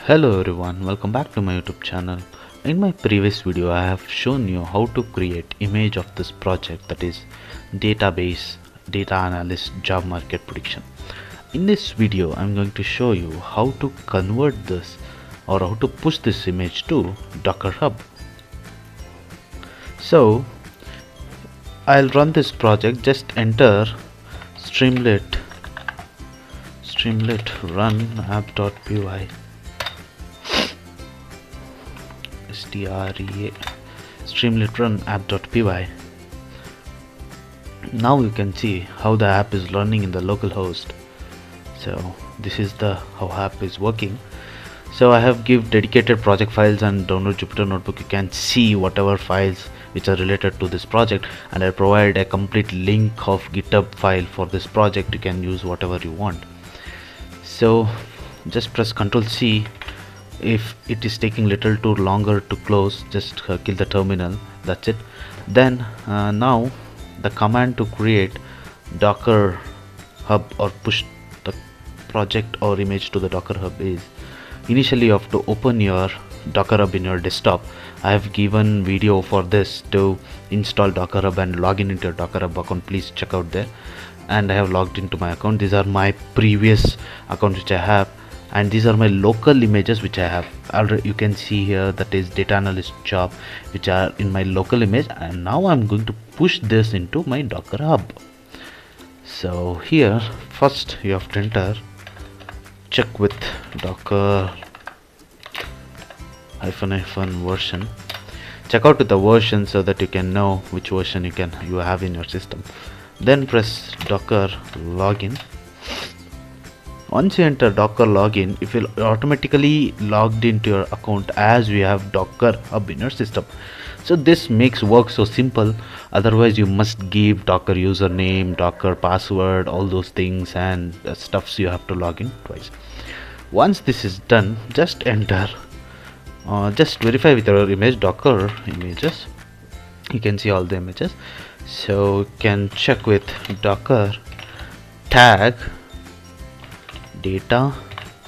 Hello everyone, welcome back to my YouTube channel. In my previous video I have shown you how to create image of this project, that is database data analyst job market prediction. In this video I'm going to show you how to convert this or how to push this image to Docker Hub. So I'll run this project. Just enter streamlit run app.py streamlit run app.py. Now you can see how the app is running in the local host. So this is the how app is working. So I have give dedicated project files and download Jupyter notebook. You can see whatever files which are related to this project, and I provide a complete link of GitHub file for this project. You can use whatever you want. So just press Ctrl C. If it is taking little too longer to close, just kill the terminal. That's it. Then now the command to create Docker Hub or push the project or image to the Docker Hub is, initially you have to open your Docker Hub in your desktop. I have given video for this to install Docker Hub and log in into your Docker Hub account. Please check out there. And I have logged into my account. These are my previous accounts which I have, and these are my local images which I have already. You can see here that is data analyst job which are in my local image, and now I'm going to push this into my Docker Hub. So here first you have to enter check with docker -- version. Check out with the version so that you can know which version you have in your system. Then press docker login. Once you enter docker login, it will automatically logged into your account as we have Docker Hub in your system. So this makes work so simple. Otherwise you must give Docker username, Docker password, all those things and stuffs. You have to log in twice. Once this is done, just enter just verify with your image Docker images. You can see all the images. So you can check with docker tag data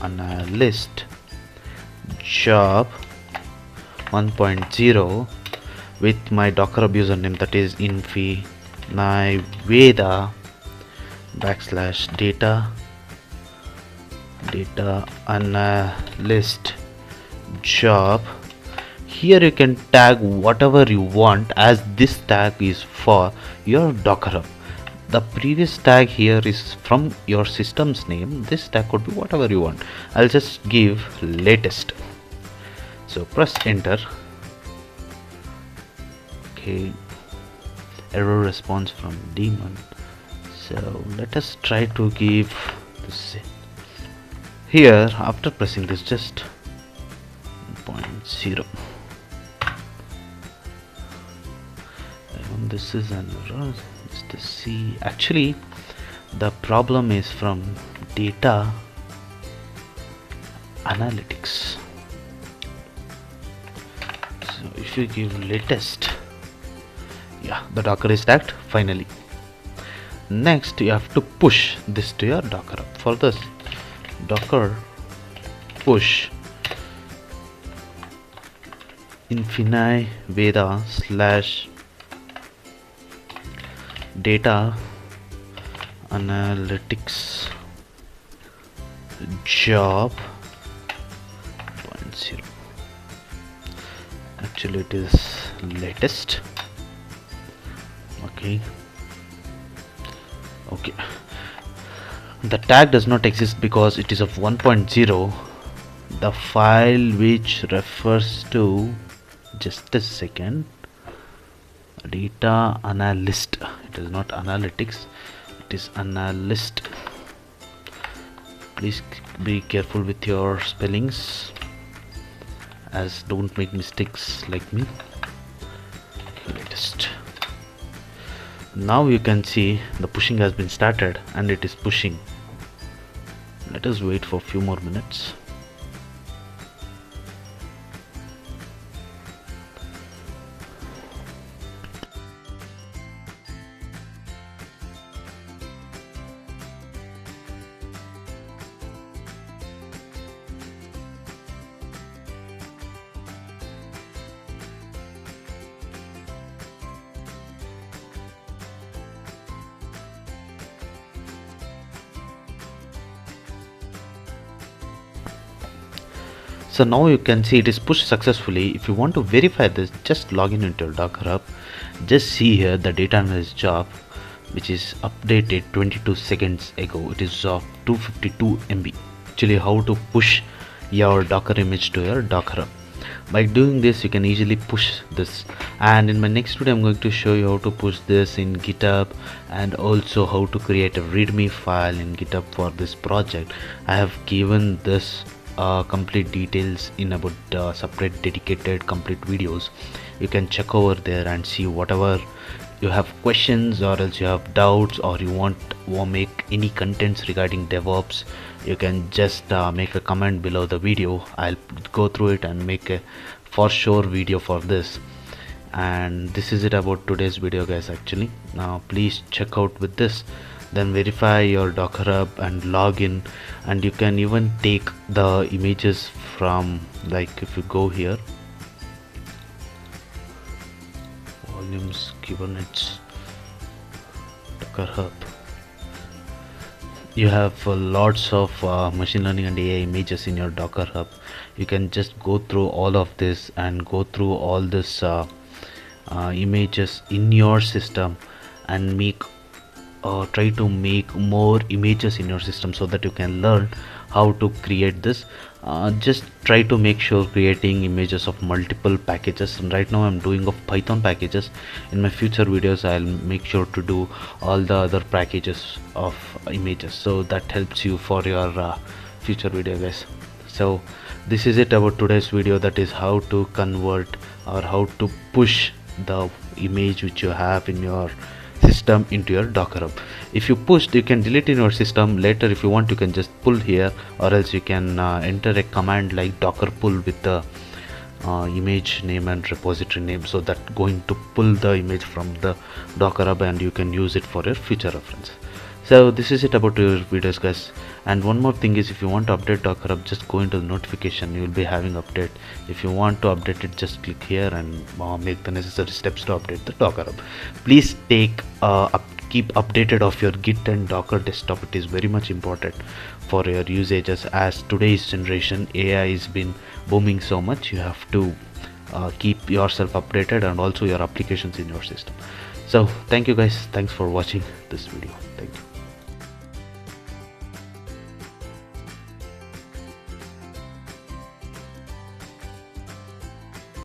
analyst job 1.0 with my Docker Hub username, that is infiniveda /data analyst job. Here you can tag whatever you want, as this tag is for your Docker Hub. The previous tag here is from your system's name. This tag could be whatever you want. I'll just give latest. So press enter. Okay, error response from daemon. So let us try to give this here. After pressing this, just 0.0. This is an error. Just to see, actually the problem is from data analytics. So if you give latest, yeah, the Docker is tagged finally. Next you have to push this to your Docker Hub. For this, docker push infiniveda /data analytics job 0.0. Actually it is latest. Okay, the tag does not exist because it is of 1.0. the file which refers to, just a second, data analyst, it is not analytics, it is analyst. Please be careful with your spellings, as don't make mistakes like me. Latest. Now you can see the pushing has been started and it is pushing. Let us wait for a few more minutes. So now you can see it is pushed successfully. If you want to verify this, just log in into your Docker Hub. Just see here the data analyst job, which is updated 22 seconds ago. It is of 252 MB. Actually, how to push your Docker image to your Docker Hub. By doing this, you can easily push this, and in my next video I'm going to show you how to push this in GitHub, and also how to create a readme file in GitHub for this project. I have given this complete details in about separate dedicated complete videos. You can check over there and see whatever you have questions, or else you have doubts, or you want to make any contents regarding DevOps. You can just make a comment below the video. I'll go through it and make a for sure video for this. And this is it about today's video, guys. Actually, now please check out with this, then verify your Docker Hub and log in. And you can even take the images from, like, if you go here, volumes, Kubernetes, Docker Hub, you have lots of machine learning and AI images in your Docker Hub. You can just go through all of this and go through all this images in your system, and make try to make more images in your system, so that you can learn how to create this. Just try to make sure creating images of multiple packages. And right now I'm doing of Python packages. In my future videos I'll make sure to do all the other packages of images, so that helps you for your future video, guys. So this is it about today's video, that is how to convert or how to push the image which you have in your system into your Docker Hub. If you pushed, you can delete in your system later. If you want, you can just pull here, or else you can enter a command like docker pull with the image name and repository name, so that going to pull the image from the Docker Hub, and you can use it for your future reference. So this is it about your videos, guys. And one more thing is, if you want to update Docker Hub, just go into the notification. You will be having update. If you want to update it, just click here and make the necessary steps to update the Docker Hub. Please keep updated of your Git and Docker desktop. It is very much important for your usages, as today's generation AI has been booming so much. You have to keep yourself updated, and also your applications in your system. So thank you, guys. Thanks for watching this video. Thank you.